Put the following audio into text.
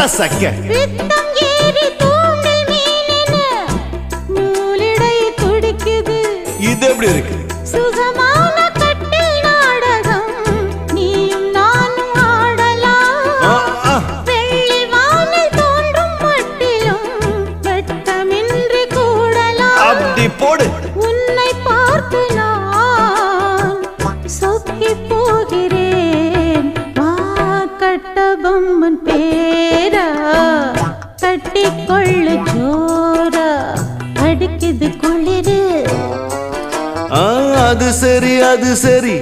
கசக்க பித்தம் ஏறி தூண்டில் மீனென நூலிடை துடிக்குது. இது எப்படி இருக்கு? சுகமான கட்டில் நாடகம் நீயும் நானும் ஆடலாம். வெள்ளி வானில் தோன்றும் மட்டிலும் வெட்டமின்றி கூடலாம். அப்படி போடு. உன்னை பார்த்து நான் சொக்கி போகிறேன். வா கட்டபொம்மன் பேரா கட்டிக்கொள்ளு ஜோரா அடிக்குது குளிரு. அது சரி அது சரி.